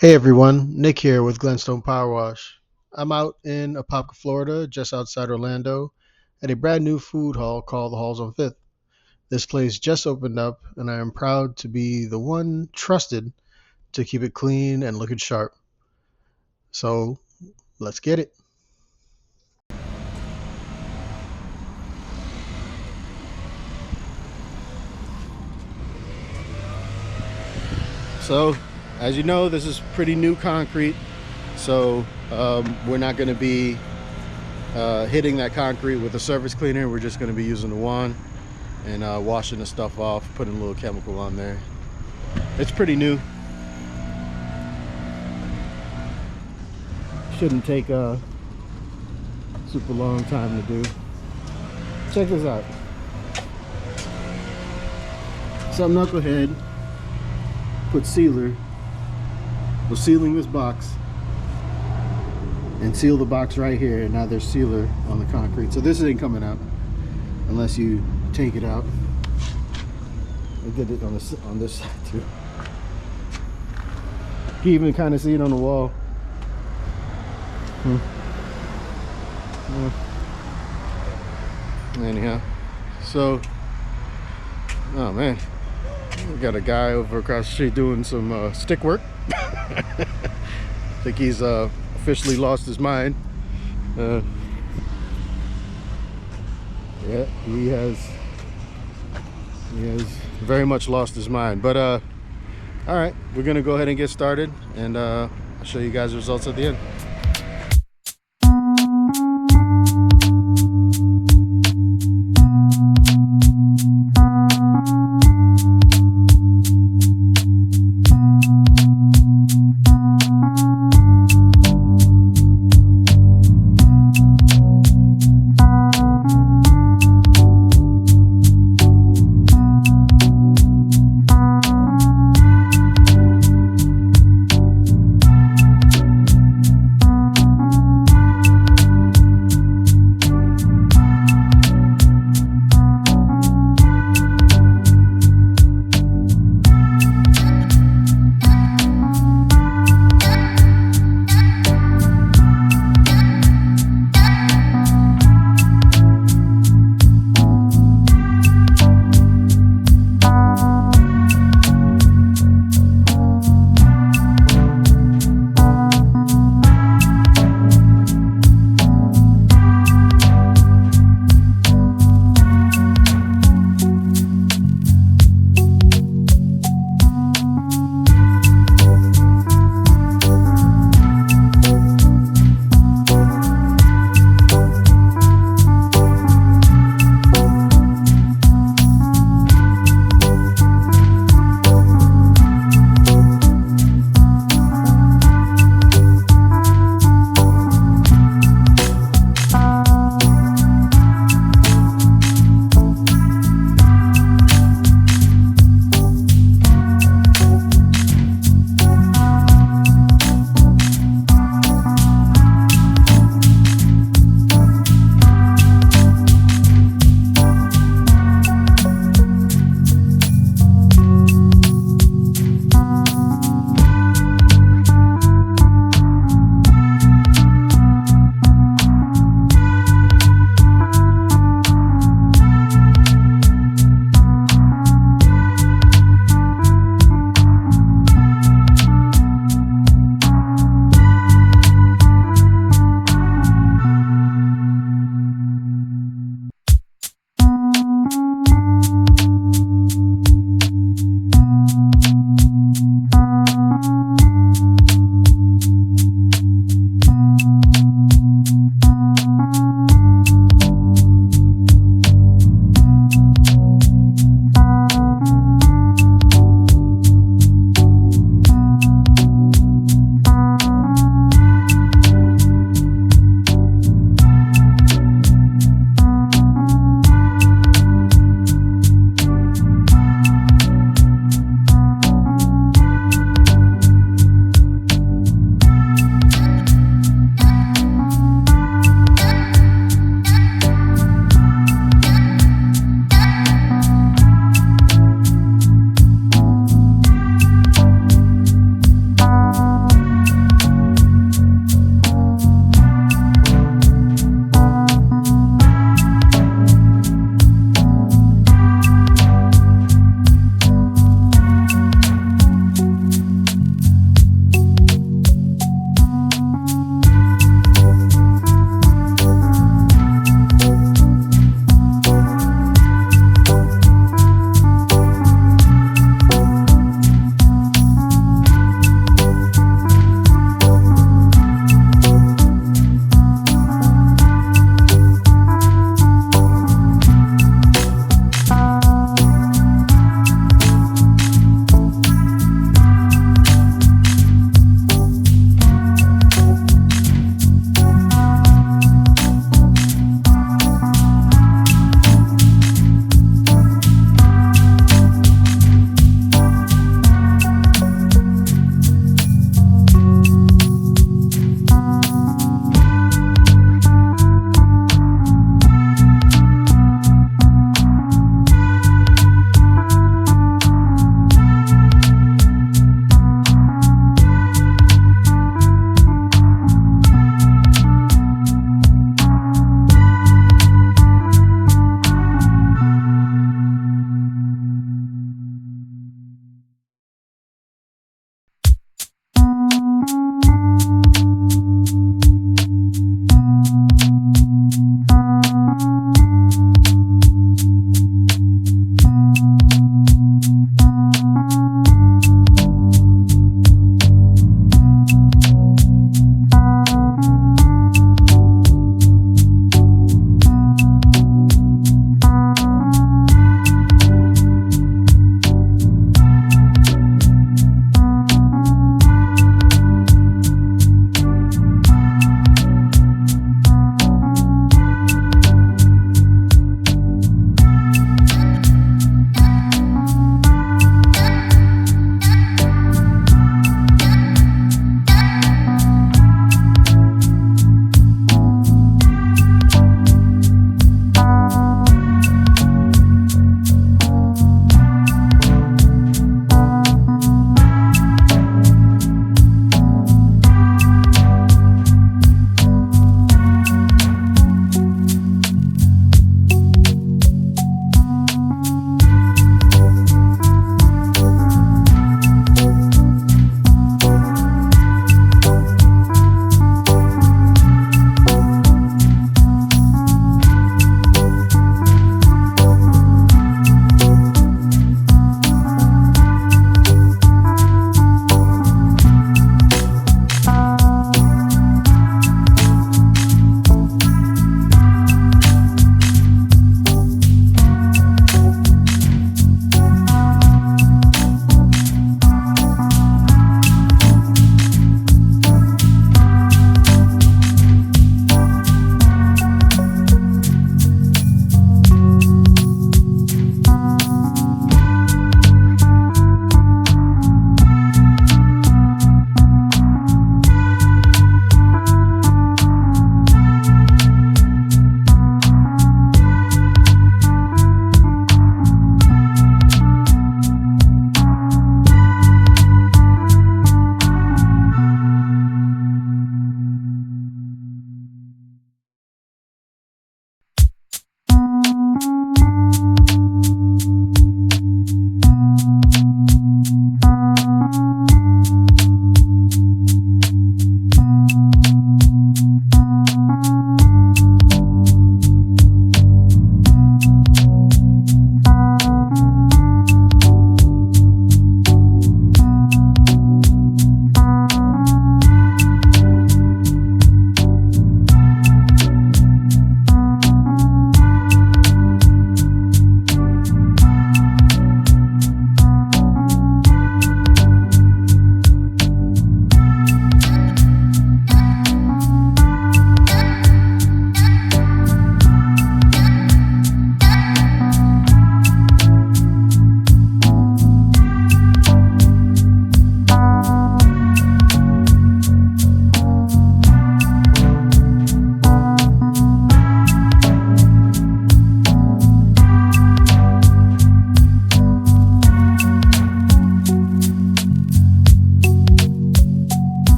Hey everyone, Nick here with Glenstone Power Wash. I'm out in Apopka, Florida, just outside Orlando, at a brand new food hall called the Halls on Fifth. This place just opened up, and I am proud to be the one trusted to keep it clean and looking sharp. So let's get it. So, as you know, this is pretty new concrete, so we're not going to be hitting that concrete with a surface cleaner. We're just going to be using the wand and washing the stuff off, putting a little chemical on there. It's pretty new. Shouldn't take a super long time to do. Check this out. Some knucklehead put sealer, was sealing this box and seal the box right here, and now there's sealer on the concrete. So this ain't coming out unless you take it out. I did it on this side too. You can even kind of see it on the wall. Anyhow, so oh man, we got a guy over across the street doing some stick work. I think he's officially lost his mind. Yeah, he has very much lost his mind. But all right, we're gonna go ahead and get started, and I'll show you guys the results at the end.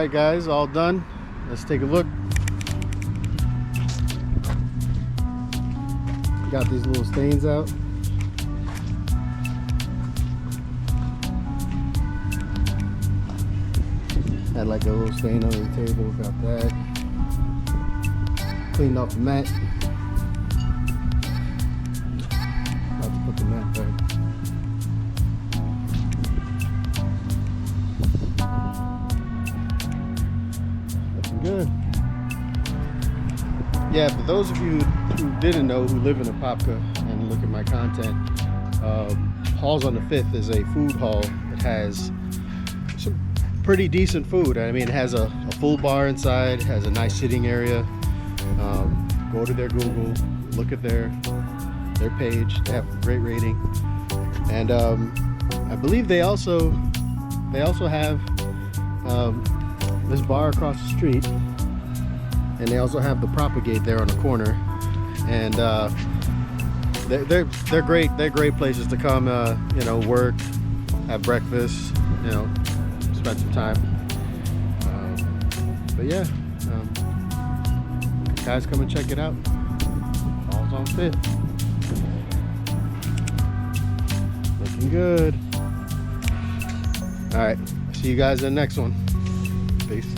Alright guys, all done. Let's take a look. Got these little stains out. Had like a little stain under the table, got that. Cleaned off the mat. About to put the mat back. Looking good. Yeah, for those of you who didn't know, who live in Apopka and look at my content, Halls on the 5th is a food hall. It has some pretty decent food. I mean, it has a full bar inside, has a nice sitting area. Go to their Google, look at their page. They have a great rating, and I believe they also have this bar across the street, and they also have the Propagate there on the corner, and they're great. They're great places to come. You know, work, have breakfast. You know, spend some time. But yeah, guys, come and check it out. Halls on 5th. Looking good. All right, see you guys in the next one. Peace.